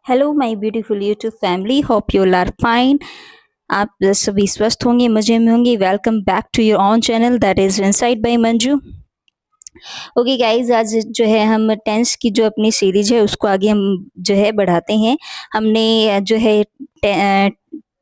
Hello my beautiful YouTube family, hope you all are fine. आप सभी स्वस्थ होंगे, मजे में होंगे। Welcome back to your own channel that is inside by Manju. Okay guys, आज जो है हम टेंस की जो अपनी सीरीज है उसको आगे हम जो है बढ़ाते हैं। हमने जो है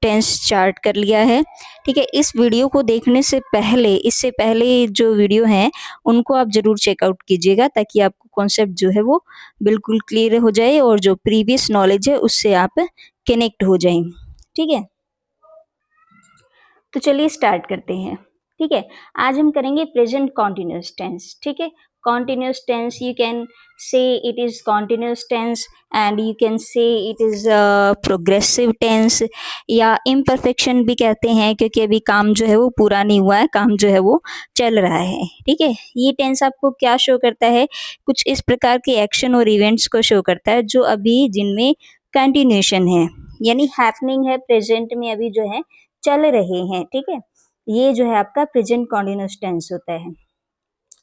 टेंस चार्ट कर लिया है। ठीक है, इस वीडियो को देखने से पहले, इससे पहले जो वीडियो हैं उनको आप जरूर चेकआउट कीजिएगा, ताकि आपको कॉन्सेप्ट जो है वो बिल्कुल क्लियर हो जाए और जो प्रीवियस नॉलेज है उससे आप कनेक्ट हो जाएं। ठीक है, तो चलिए स्टार्ट करते हैं। ठीक है, आज हम करेंगे प्रेजेंट कॉन्टिन्यूस टेंस। ठीक है, continuous tense you can say it is continuous tense and you can say it is progressive tense, या इम्परफेक्शन भी कहते हैं, क्योंकि अभी काम जो है वो पूरा नहीं हुआ है, काम जो है वो चल रहा है। ठीक है, ये टेंस आपको क्या शो करता है? कुछ इस प्रकार के एक्शन और इवेंट्स को शो करता है जो अभी जिनमें कंटिन्यूशन है, यानी हैपनिंग है, प्रेजेंट में अभी जो है चल रहे हैं। ठीक है, ये जो है आपका प्रेजेंट कॉन्टिन्यूस टेंस होता है।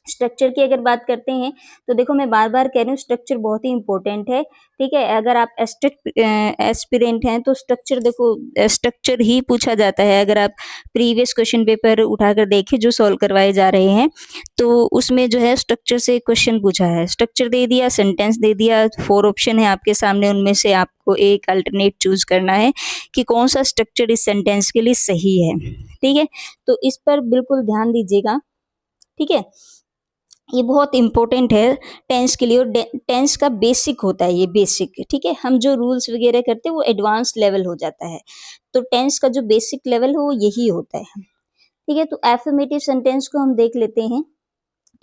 स्ट्रक्चर की अगर बात करते हैं तो देखो, मैं बार बार कह रही हूँ, स्ट्रक्चर बहुत ही इंपॉर्टेंट है। ठीक है, अगर आप एस्पिरेंट हैं तो स्ट्रक्चर देखो, स्ट्रक्चर ही पूछा जाता है। अगर आप प्रीवियस क्वेश्चन पेपर उठाकर देखें जो सॉल्व करवाए जा रहे हैं, तो उसमें जो है स्ट्रक्चर से क्वेश्चन पूछा है। स्ट्रक्चर दे दिया, सेंटेंस दे दिया, 4 ऑप्शन है आपके सामने, उनमें से आपको एक अल्टरनेट चूज करना है कि कौन सा स्ट्रक्चर इस सेंटेंस के लिए सही है। ठीक है, तो इस पर बिल्कुल ध्यान दीजिएगा। ठीक है, ये बहुत इंपॉर्टेंट है टेंस के लिए, और टेंस का बेसिक होता है ये, बेसिक। ठीक है, हम जो रूल्स वगैरह करते हैं वो एडवांस लेवल हो जाता है, तो टेंस का जो बेसिक लेवल है वो यही होता है। ठीक है, तो एफर्मेटिव सेंटेंस को हम देख लेते हैं।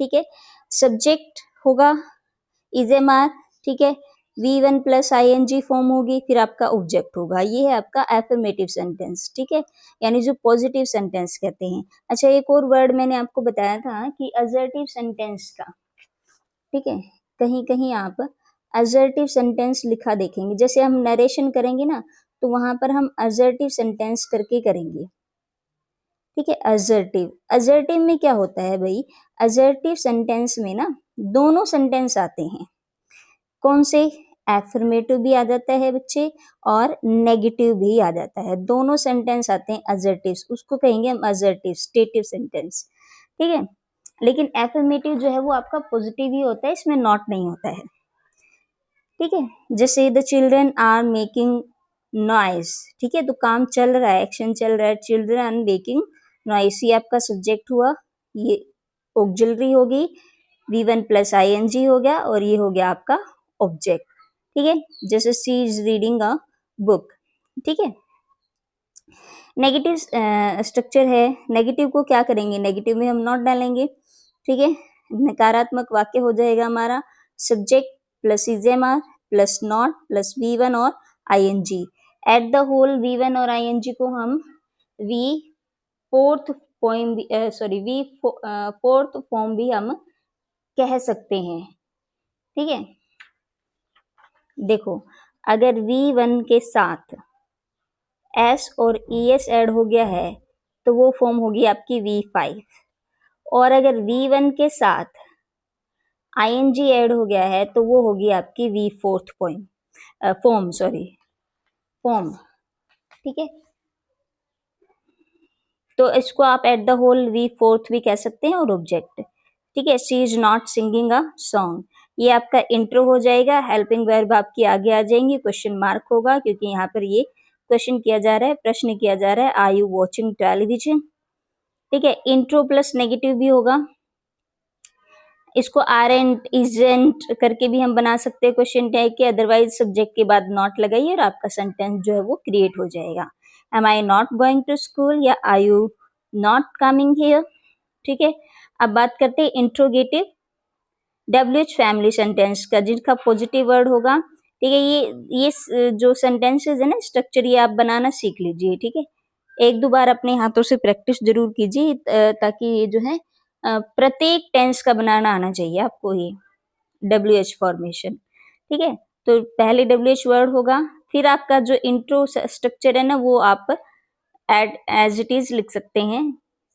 ठीक है, सब्जेक्ट होगा इज एम आर। ठीक है, V1 प्लस ING फॉर्म होगी, फिर आपका ऑब्जेक्ट होगा। ये है आपका एफर्मेटिव सेंटेंस। ठीक है, यानी जो पॉजिटिव सेंटेंस कहते हैं। अच्छा, एक और वर्ड मैंने आपको बताया था कि असर्टिव सेंटेंस का। ठीक है, कहीं कहीं आप असर्टिव सेंटेंस लिखा देखेंगे, जैसे हम नरेशन करेंगे ना, तो वहां पर हम असर्टिव सेंटेंस करके करेंगे। ठीक है, असर्टिव, असर्टिव में क्या होता है भाई? असर्टिव सेंटेंस में ना दोनों सेंटेंस आते हैं। कौन से? एफर्मेटिव भी आ जाता है बच्चे, और नेगेटिव भी आ जाता है। दोनों सेंटेंस आते हैं असर्टिव्स, उसको कहेंगे हम असर्टिव, स्टेटिव सेंटेंस। ठीक है, लेकिन एफर्मेटिव जो है वो आपका पॉजिटिव ही होता है, इसमें नॉट नहीं होता है। ठीक है, जैसे the children are making noise. ठीक है, तो काम चल रहा है, एक्शन चल रहा है, चिल्ड्रन मेकिंग नॉइस, ये आपका सब्जेक्ट हुआ, ये ऑक्सिलरी होगी, V1 प्लस ING हो गया, और ये हो गया आपका ऑब्जेक्ट। ठीक है, जैसे सी इज रीडिंग अ बुक। ठीक है, नेगेटिव स्ट्रक्चर है। नेगेटिव को क्या करेंगे? नेगेटिव में हम नॉट डालेंगे। ठीक है, नकारात्मक वाक्य हो जाएगा हमारा subject plus इजेमआर plus not plus V1 और ING। At the whole V1 और ING को हम V fourth poem, sorry V fourth form भी हम कह सकते हैं। ठीक है, देखो, अगर V1 के साथ S और ES ऐड हो गया है तो वो फॉर्म होगी आपकी V5, और अगर V1 के साथ ING ऐड हो गया है तो वो होगी आपकी V4 point, form, sorry form. ठीक है, तो इसको आप एट द होल V4 भी कह सकते हैं, और ऑब्जेक्ट। ठीक है, she is not singing a song, ये आपका इंट्रो हो जाएगा। हेल्पिंग वर्ब आपकी आगे आ जाएंगी, क्वेश्चन मार्क होगा, क्योंकि यहाँ पर ये क्वेश्चन किया जा रहा है, प्रश्न किया जा रहा है, आर यू वॉचिंग टेलीविजन। ठीक है, इंट्रो प्लस नेगेटिव भी होगा। इसको आरएंट इजेंट करके भी हम बना सकते हैं क्वेश्चन टैग के, अदरवाइज सब्जेक्ट के बाद नॉट लगाइए और आपका सेंटेंस जो है वो क्रिएट हो जाएगा। Am I not going to school, या are you not coming here. ठीक है, अब बात करते हैं इंट्रोगेटिव WH फैमिली सेंटेंस का, जिनका पॉजिटिव वर्ड होगा। ठीक है, ये जो सेंटेंसेस है ना, स्ट्रक्चर ये आप बनाना सीख लीजिए। ठीक है, एक दो बार अपने हाथों से प्रैक्टिस जरूर कीजिए, ताकि ये जो है प्रत्येक टेंस का बनाना आना चाहिए आपको, ये WH फॉर्मेशन। ठीक है, तो पहले WH वर्ड होगा, फिर आपका जो इंट्रो स्ट्रक्चर है ना वो आप एज इट इज लिख सकते हैं,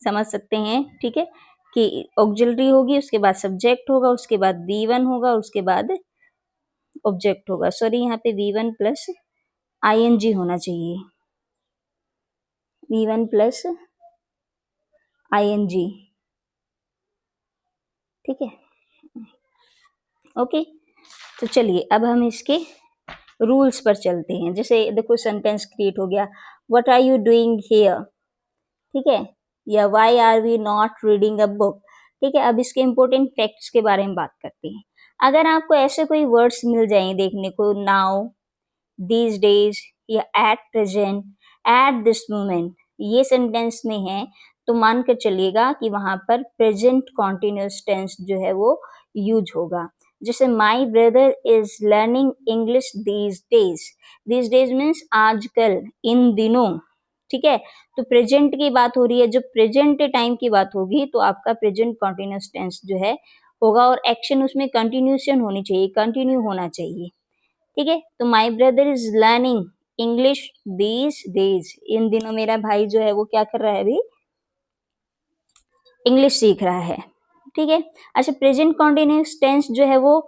समझ सकते हैं। ठीक है, कि ऑक्सिलरी होगी, उसके बाद सब्जेक्ट होगा, उसके बाद V1 होगा, उसके बाद ऑब्जेक्ट होगा, सॉरी यहाँ पे V1 प्लस ING होना चाहिए, V1 प्लस ING, ठीक है, ओके। तो चलिए अब हम इसके रूल्स पर चलते हैं। जैसे देखो सेंटेंस क्रिएट हो गया, what are you doing here, ठीक है, या why are we not reading a book, ठीक है। अब इसके इंपॉर्टेंट फैक्ट्स के बारे में बात करते हैं। अगर आपको ऐसे कोई वर्ड्स मिल जाए देखने को, नाउ, these days या at present, at this moment, ये सेंटेंस में है, तो मान कर चलिएगा कि वहां पर प्रेजेंट कॉन्टिन्यूस टेंस जो है वो यूज होगा। जैसे माई brother is learning English these days means आजकल, इन दिनों, ठीक है। तो प्रेजेंट की बात हो रही है, जब प्रेजेंट टाइम की बात होगी तो आपका प्रेजेंट कॉन्टिन्यूस टेंस जो है होगा, और एक्शन उसमें कंटिन्यूशन होनी चाहिए, कंटिन्यू होना चाहिए, ठीक है। तो my brother is learning English these days, इन दिनों मेरा भाई जो है वो क्या कर रहा है, अभी इंग्लिश सीख रहा है, ठीक है। अच्छा, प्रेजेंट कॉन्टिन्यूस टेंस जो है वो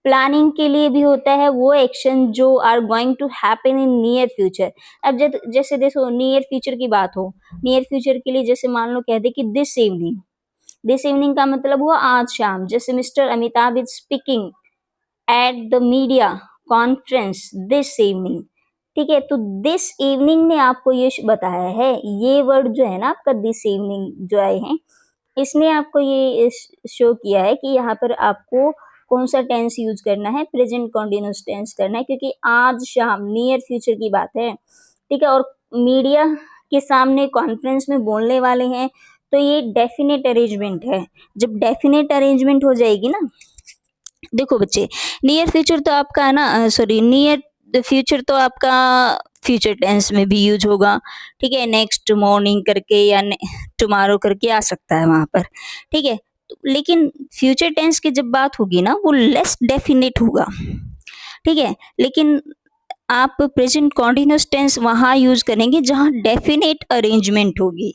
प्लानिंग के लिए भी होता है, वो एक्शन जो are going to happen in near future. अब जैसे देखो नियर फ्यूचर की बात हो, नियर फ्यूचर के लिए जैसे मान लो कह दे कि दिस इवनिंग का मतलब हुआ आज शाम। जैसे mister Amitabh is speaking at the media conference this evening, ठीक है। तो दिस इवनिंग ने आपको ये बताया है, ये वर्ड जो है ना आपका दिस इवनिंग जो आए हैं, इसने आपको ये शो किया है कि यहाँ पर आपको कौन सा टेंस यूज करना है, प्रेजेंट कॉन्टिन्यूस टेंस करना है, क्योंकि आज शाम नियर फ्यूचर की बात है, ठीक है। और मीडिया के सामने कॉन्फ्रेंस में बोलने वाले हैं, तो ये डेफिनेट अरेंजमेंट है। जब डेफिनेट अरेंजमेंट हो जाएगी ना, देखो बच्चे, नियर फ्यूचर तो आपका है ना, सॉरी नियर फ्यूचर तो आपका फ्यूचर टेंस में भी यूज होगा, ठीक है, नेक्स्ट मॉर्निंग करके या टुमारो करके आ सकता है वहां पर, ठीक है। लेकिन फ्यूचर टेंस की जब बात होगी ना वो लेस डेफिनेट होगा, ठीक है। लेकिन आप प्रेजेंट कॉन्टिन्यूस टेंस वहां यूज करेंगे जहां डेफिनेट अरेंजमेंट होगी,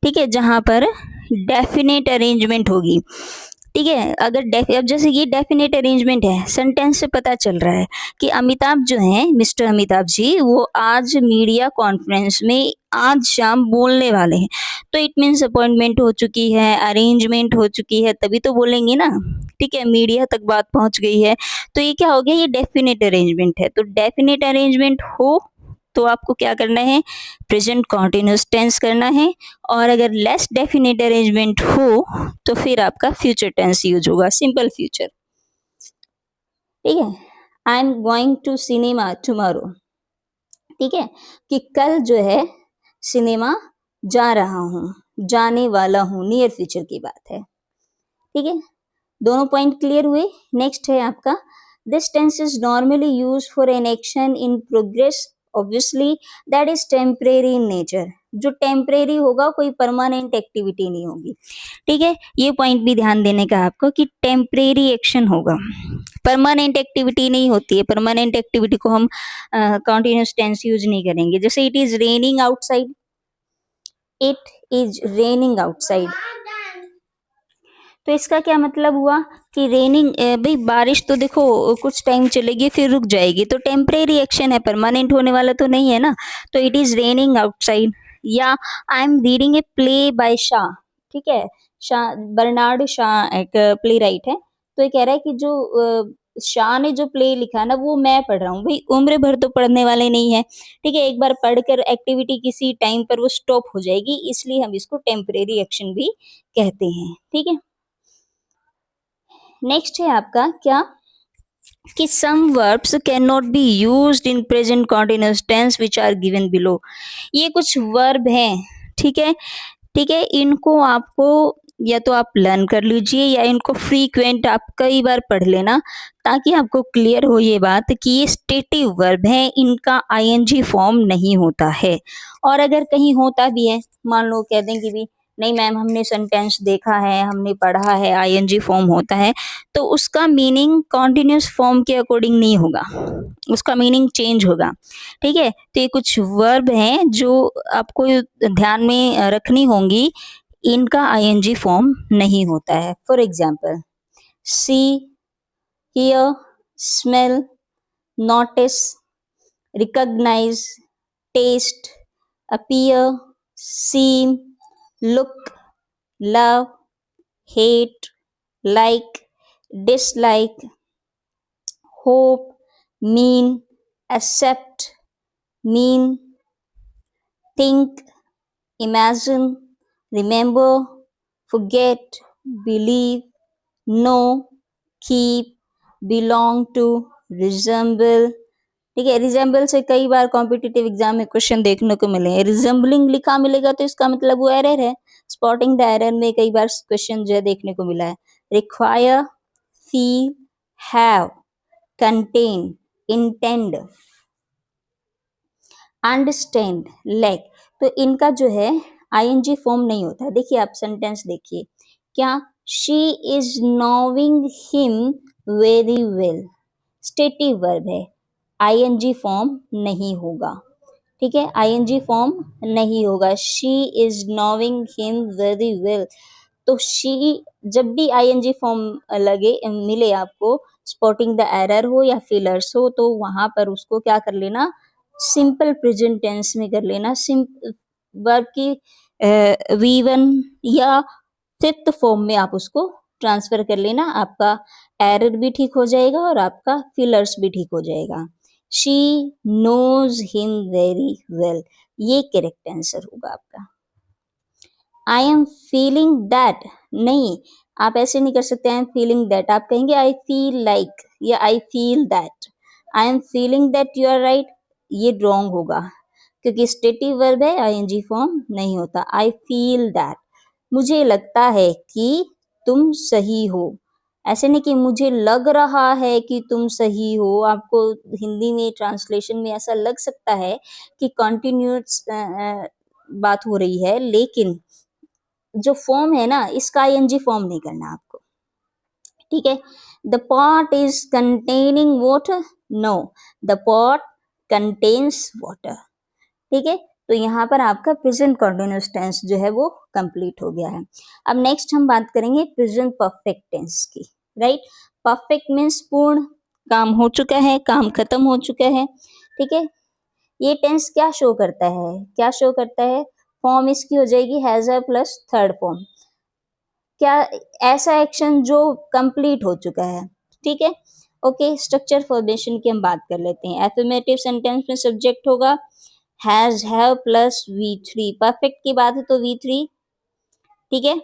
ठीक है, जहां पर डेफिनेट अरेंजमेंट होगी, ठीक है। अगर अब जैसे ये डेफिनेट अरेंजमेंट है, सेंटेंस से पता चल रहा है कि अमिताभ जो है, मिस्टर अमिताभ जी, वो आज मीडिया कॉन्फ्रेंस में आज शाम बोलने वाले हैं, तो इट मीन्स अपॉइंटमेंट हो चुकी है, अरेंजमेंट हो चुकी है, तभी तो बोलेंगे ना, ठीक है। मीडिया तक बात पहुंच गई है, तो ये क्या हो गया, ये डेफिनेट अरेंजमेंट है। तो डेफिनेट अरेंजमेंट हो तो आपको क्या करना है, प्रेजेंट कॉन्टिन्यूस टेंस करना है, और अगर लेस डेफिनेट अरेंजमेंट हो तो फिर आपका फ्यूचर टेंस यूज होगा, सिंपल फ्यूचर, ठीक है। I am going to cinema tomorrow, ठीक है, कि कल जो है सिनेमा जा रहा हूँ, जाने वाला हूँ, नियर फ्यूचर की बात है, ठीक है। दोनों पॉइंट क्लियर हुए। नेक्स्ट है आपका, this tense is normally use for an action in progress, obviously that is temporary in nature. जो टेम्परेरी होगा, कोई परमानेंट एक्टिविटी नहीं होगी, ठीक है। ये पॉइंट भी ध्यान देने का आपको कि टेम्परेरी एक्शन होगा, परमानेंट एक्टिविटी नहीं होती है। परमानेंट एक्टिविटी को हम कॉन्टिन्यूस टेंस यूज नहीं करेंगे। जैसे it is raining outside, it is raining outside, तो इसका क्या मतलब हुआ कि रेनिंग, भाई बारिश तो देखो कुछ टाइम चलेगी फिर रुक जाएगी, तो टेम्परेरी एक्शन है, परमानेंट होने वाला तो नहीं है ना। तो इट इज रेनिंग आउटसाइड, या I am reading a play by Shah, ठीक है, शाह, बर्नार्ड शाह एक प्ले राइट है। तो ये कह रहा है कि जो शाह ने जो प्ले लिखा ना वो मैं पढ़ रहा हूँ। भाई उम्र भर तो पढ़ने वाले नहीं है, ठीक है, एक बार पढ़कर एक्टिविटी किसी टाइम पर वो स्टॉप हो जाएगी, इसलिए हम इसको टेम्परेरी एक्शन भी कहते हैं, ठीक है। नेक्स्ट है आपका क्या, कि some verbs can not be used in present continuous tense which are given below. ये कुछ वर्ब हैं, ठीक है, ठीक है, इनको आपको या तो आप लर्न कर लीजिए या इनको फ्रीक्वेंट आप कई बार पढ़ लेना, ताकि आपको क्लियर हो ये बात कि ये स्टेटिव वर्ब है, इनका आईएनजी फॉर्म नहीं होता है। और अगर कहीं होता भी है, मान लो कह दें कि भी नहीं मैम हमने सेंटेंस देखा है, हमने पढ़ा है आईएनजी फॉर्म होता है, तो उसका मीनिंग कॉन्टिन्यूस फॉर्म के अकॉर्डिंग नहीं होगा, उसका मीनिंग चेंज होगा, ठीक है। तो ये कुछ वर्ब हैं जो आपको ध्यान में रखनी होंगी, इनका आईएनजी फॉर्म नहीं होता है। For example see, hear, smell, notice, recognize, taste, appear, seem, look, love, hate, like, dislike, hope, mean, accept, mean, think, imagine, remember, forget, believe, know, keep, belong to, resemble. ठीक है, resemble से कई बार competitive exam में question देखने को मिले हैं। Resembling लिखा मिलेगा तो इसका मतलब वो एरर है। स्पॉटिंग द एरर में कई बार क्वेश्चन जो है देखने को मिला है। Require, feel, have, contain, intend, understand, lack, तो इनका जो है आईएनजी फॉर्म नहीं होता है। देखिए आप सेंटेंस देखिए, क्या she is नोविंग him very well, stative verb है, आईएनजी फॉर्म नहीं होगा। ठीक है, आईएनजी फॉर्म नहीं होगा। She is नोविंग him very well, तो शी जब भी आईएनजी फॉर्म लगे मिले आपको, स्पॉटिंग द एरर हो या फिलर्स हो, तो वहां पर उसको क्या कर लेना, सिंपल प्रेजेंट टेंस में कर लेना। वर्ब की V1 या फिफ्थ फॉर्म में आप उसको ट्रांसफर कर लेना, आपका एरर भी ठीक हो जाएगा और आपका फिलर्स भी ठीक हो जाएगा। She knows him very well, ये करेक्ट आंसर होगा आपका। आई एम फीलिंग दैट, नहीं, आप ऐसे नहीं कर सकते आई एम फीलिंग दैट, आप कहेंगे आई फील लाइक या I feel that. I am feeling that you are right, ये रॉन्ग होगा क्योंकि स्टेटिव वर्ब है, आईएनजी फॉर्म नहीं होता। आई फील दैट, मुझे लगता है कि तुम सही हो, ऐसे नहीं कि मुझे लग रहा है कि तुम सही हो। आपको हिंदी में ट्रांसलेशन में ऐसा लग सकता है कि कॉन्टिन्यूस बात हो रही है, लेकिन जो फॉर्म है ना, इसका आईएनजी फॉर्म नहीं करना आपको। ठीक है, the pot is containing water, no, the pot contains water. ठीक है, तो यहाँ पर आपका प्रेजेंट कंटिन्यूअस टेंस जो है वो कंप्लीट हो गया है। अब नेक्स्ट हम बात करेंगे प्रेजेंट परफेक्ट टेंस की। राइट, परफेक्ट मीन्स पूर्ण, काम हो चुका है, काम खत्म हो चुका है। ठीक है, ये टेंस क्या शो करता है, क्या शो करता है, फॉर्म इसकी हो जाएगी has a plus third form, क्या, ऐसा एक्शन जो कंप्लीट हो चुका है। ठीक है, ओके, स्ट्रक्चर फॉर्मेशन की हम बात कर लेते हैं। एफर्मेटिव सेंटेंस में सब्जेक्ट होगा has, have plus V3, perfect की बात है तो V3। ठीक है,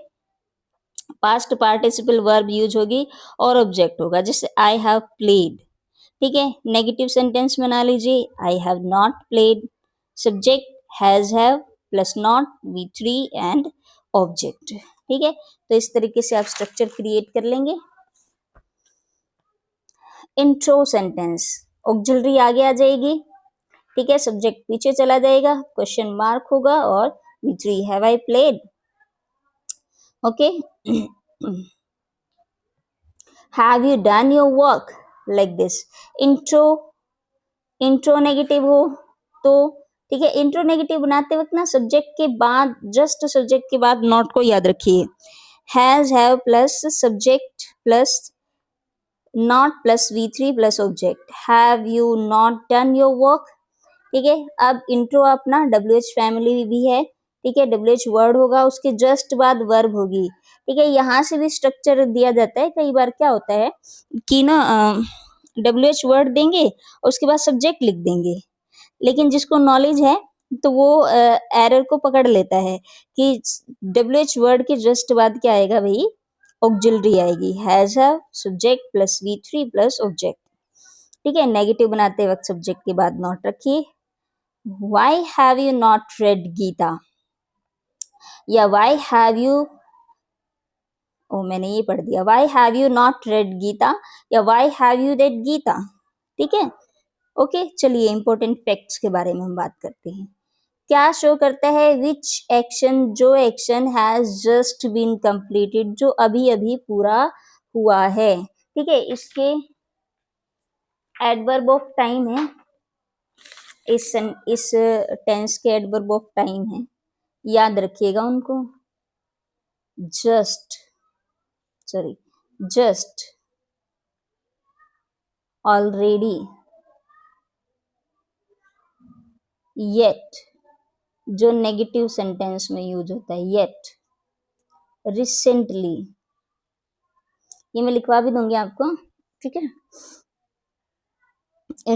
पास्ट पार्टिसिपल वर्ब यूज होगी और ऑब्जेक्ट होगा, जैसे आई हैव प्लेड। ठीक है, नेगेटिव सेंटेंस बना लीजिए, I have not played, subject has, have plus not V3 and object. ठीक है, तो इस तरीके से आप स्ट्रक्चर क्रिएट कर लेंगे। इंट्रो सेंटेंस, ऑक्सिलरी आगे आ जाएगी। ठीक है, सब्जेक्ट पीछे चला जाएगा, क्वेश्चन मार्क होगा और V3 have I played. Okay, have you done your work, like this. Intro, intro negative हो तो, ठीक है, इंट्रो नेगेटिव बनाते वक्त ना सब्जेक्ट के बाद, जस्ट सब्जेक्ट के बाद नॉट को याद रखिए। Has, have plus subject plus not plus V3 plus object, have you not done your work. ठीक है, अब इंट्रो अपना WH फैमिली भी है। ठीक है, WH वर्ड होगा, उसके जस्ट बाद वर्ब होगी। ठीक है, यहाँ से भी स्ट्रक्चर दिया जाता है। कई बार क्या होता है कि ना WH वर्ड देंगे और उसके बाद सब्जेक्ट लिख देंगे, लेकिन जिसको नॉलेज है तो वो एरर को पकड़ लेता है कि WH वर्ड के जस्ट बाद क्या आएगा भाई, ऑक्सिलरी आएगी, has, have, subject plus V3 plus object. ठीक है, नेगेटिव बनाते वक्त सब्जेक्ट के बाद नॉट रखिए। Why have you not read Gita? या why have you, ओ मैंने ये पढ़ दिया, why have you not read Gita या why have you read Gita? ठीक है, ओके, चलिए इंपॉर्टेंट फैक्ट्स के बारे में हम बात करते हैं। क्या शो करता है, विच एक्शन, जो action has just been completed, जो अभी अभी पूरा हुआ है। ठीक है, इसके एडवर्ब ऑफ टाइम है, इस टेंस के एडवर्ब ऑफ टाइम है, याद रखिएगा उनको। Just, sorry, just, already, yet, जो नेगेटिव सेंटेंस में यूज होता है, येट, रिसेंटली, ये मैं लिखवा भी दूंगी आपको, ठीक है।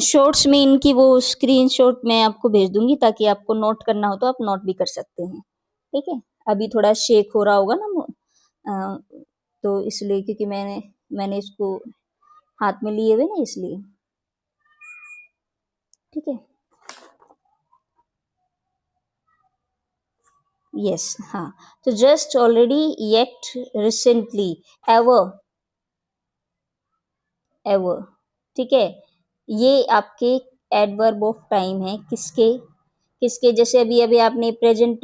शॉर्ट्स में इनकी वो स्क्रीनशॉट मैं आपको भेज दूंगी, ताकि आपको नोट करना हो तो आप नोट भी कर सकते हैं, ठीक है। अभी थोड़ा शेक हो रहा होगा ना तो इसलिए, क्योंकि मैंने इसको हाथ में लिए हुए ना, इसलिए, ठीक है। यस, हाँ, तो just, already, yet, recently, ever, ever, ठीक है। ये आपके एडवर्ब ऑफ टाइम है, किसके, किसके, जैसे अभी अभी आपने प्रेजेंट